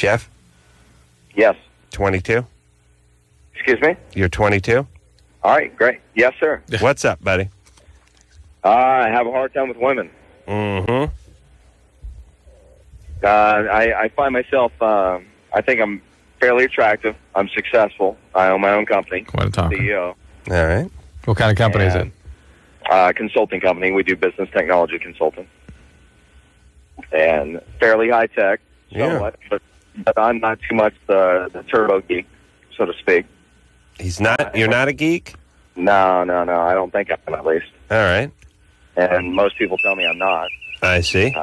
Jeff? Yes. 22? Excuse me? You're 22? All right, great. Yes, sir. What's up, buddy? I have a hard time with women. Mm-hmm. I find myself, I think I'm fairly attractive. I'm successful. I own my own company. What a talker. CEO. All right. What kind of company is it? Consulting company. We do business technology consulting. And fairly high tech, somewhat, but I'm not too much the turbo geek, so to speak. He's not. You're not a geek? No. I don't think I am, at least. All right. And most people tell me I'm not. I see.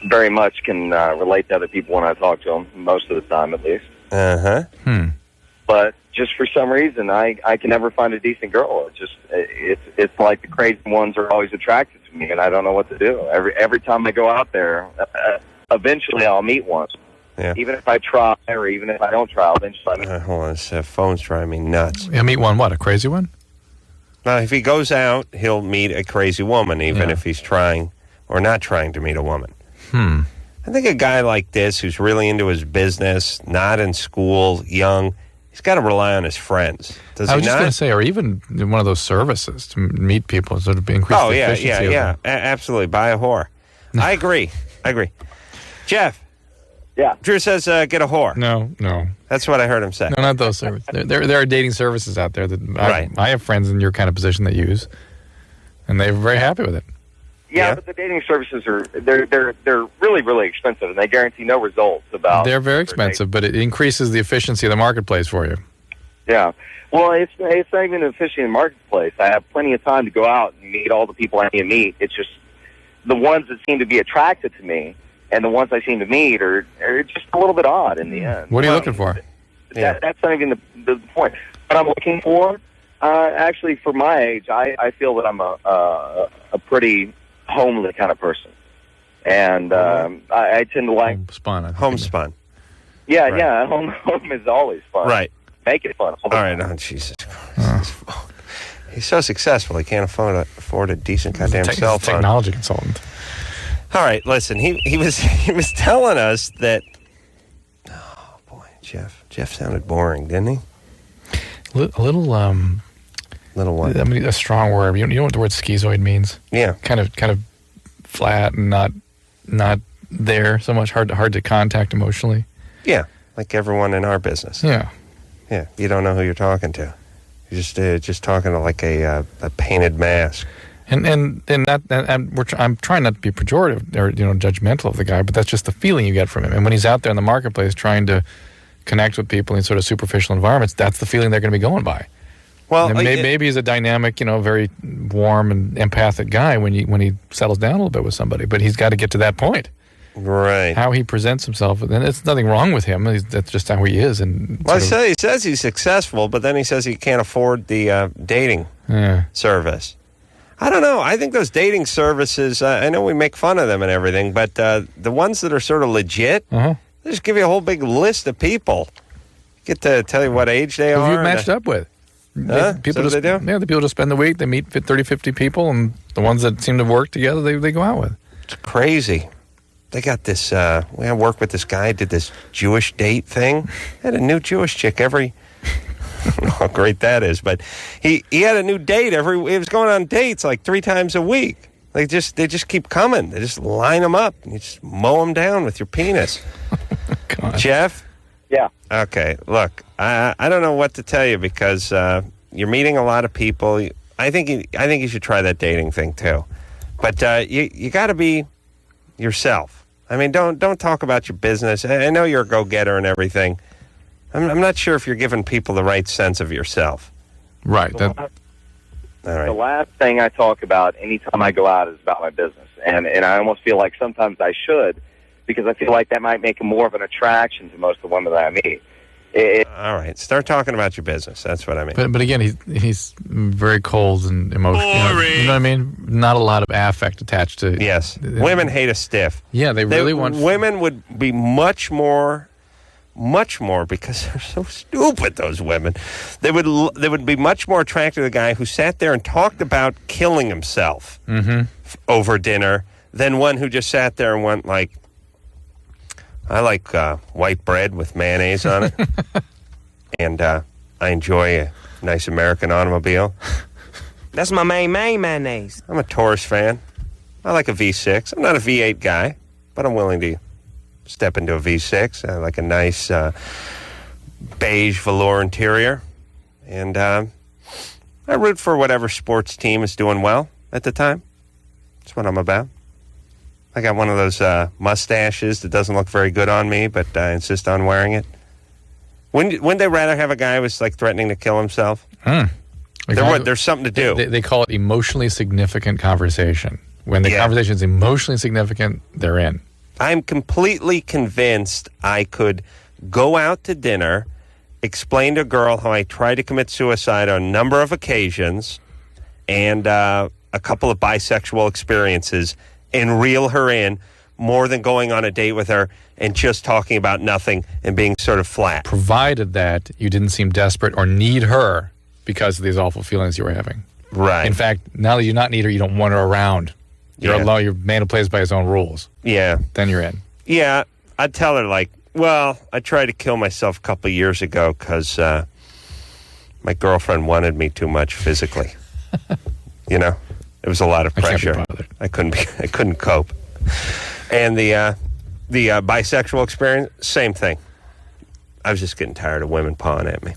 Very much can relate to other people when I talk to them, most of the time at least. Uh-huh. But just for some reason, I can never find a decent girl. It's like the crazy ones are always attracted to me, and I don't know what to do. Every time I go out there, eventually I'll meet one. Yeah. Even if I try, or even if I don't try, eventually. Hold on, this phone's driving me nuts. He'll meet one, what, a crazy one? If he goes out, he'll meet a crazy woman, even if he's trying or not trying to meet a woman. I think a guy like this who's really into his business, not in school, young, he's got to rely on his friends. Does he not? I was just going to say, or even one of those services to meet people, sort of increase the efficiency of them. Absolutely. Buy a whore. I agree. Jeff. Yeah. Drew says get a whore. No. That's what I heard him say. No, not those services. There are dating services out there that I have friends in your kind of position that use, and they're very happy with it. Yeah, but the dating services they're really, really expensive, and they guarantee no results about. They're very expensive, but it increases the efficiency of the marketplace for you. Yeah. Well, it's not even efficient in the marketplace. I have plenty of time to go out and meet all the people I need to meet. It's just the ones that seem to be attracted to me and the ones I seem to meet are just a little bit odd in the end. What are you looking for? That's not even the point. What I'm looking for, actually, for my age, I feel that I'm a pretty homely kind of person, and I tend to like homespun. Yeah, right. Home is always fun. Right, make it fun. All right, Jesus Christ, he's so successful he can't afford a decent goddamn cell phone. Technology consultant. All right, listen, he was telling us that. Oh boy, Jeff sounded boring, didn't he? A little Little what? I mean, a strong word. You know what the word schizoid means? Yeah. Kind of flat and not there so much. Hard to contact emotionally. Yeah, like everyone in our business. Yeah. Yeah. You don't know who you're talking to. You're just talking to like a painted mask. And I'm trying not to be pejorative or judgmental of the guy, but that's just the feeling you get from him. And when he's out there in the marketplace trying to connect with people in sort of superficial environments, that's the feeling they're going to be going by. Well, maybe he's a dynamic, very warm and empathic guy when he settles down a little bit with somebody. But he's got to get to that point. Right. How he presents himself, and it's nothing wrong with him. That's just how he is. And he says he's successful, but then he says he can't afford the dating service. I don't know. I think those dating services, I know we make fun of them and everything, but the ones that are sort of legit, they just give you a whole big list of people. Get to tell you what age they are. Who you've matched up with. People they do? Yeah, the people just spend the week, they meet 30, 50 people, and the ones that seem to work together, they go out with. It's crazy. They got this, we worked with this guy, did this Jewish date thing. Had a new Jewish chick every, I don't know how great that is, but he had a new date he was going on dates like 3 times a week. They just keep coming. They just line them up, and you just mow them down with your penis. God. Jeff? Yeah. Okay, look, I don't know what to tell you because you're meeting a lot of people. I think you should try that dating thing too, but you got to be yourself. I mean, don't talk about your business. I know you're a go-getter and everything. I'm not sure if you're giving people the right sense of yourself. Right. All right. The last thing I talk about anytime I go out is about my business, and I almost feel like sometimes I should, because I feel like that might make more of an attraction to most of the women that I meet. All right, start talking about your business. That's what I mean. But again, he's very cold and emotional. You know what I mean? Not a lot of affect attached to. Yes, women hate a stiff. Yeah, they really want. Women would be much more because they're so stupid. Those women, they would be much more attracted to the guy who sat there and talked about killing himself over dinner than one who just sat there and went like, I like white bread with mayonnaise on it. And I enjoy a nice American automobile. That's my main mayonnaise. I'm a Taurus fan. I like a V6. I'm not a V8 guy, but I'm willing to step into a V6. I like a nice beige velour interior. And I root for whatever sports team is doing well at the time. That's what I'm about. I got one of those mustaches that doesn't look very good on me, but I insist on wearing it. Wouldn't they rather have a guy who was like threatening to kill himself? There's something to do. They call it emotionally significant conversation. When the conversation is emotionally significant, they're in. I'm completely convinced I could go out to dinner, explain to a girl how I tried to commit suicide on a number of occasions, and a couple of bisexual experiences, and reel her in more than going on a date with her and just talking about nothing and being sort of flat. Provided that you didn't seem desperate or need her because of these awful feelings you were having. Right. In fact, now that you not need her, you don't want her around. You're alone. You're a man who plays by his own rules. Yeah. Then you're in. Yeah. I'd tell her, like, well, I tried to kill myself a couple of years ago because my girlfriend wanted me too much physically. You know? It was a lot of pressure. I couldn't cope. And the bisexual experience, same thing. I was just getting tired of women pawing at me.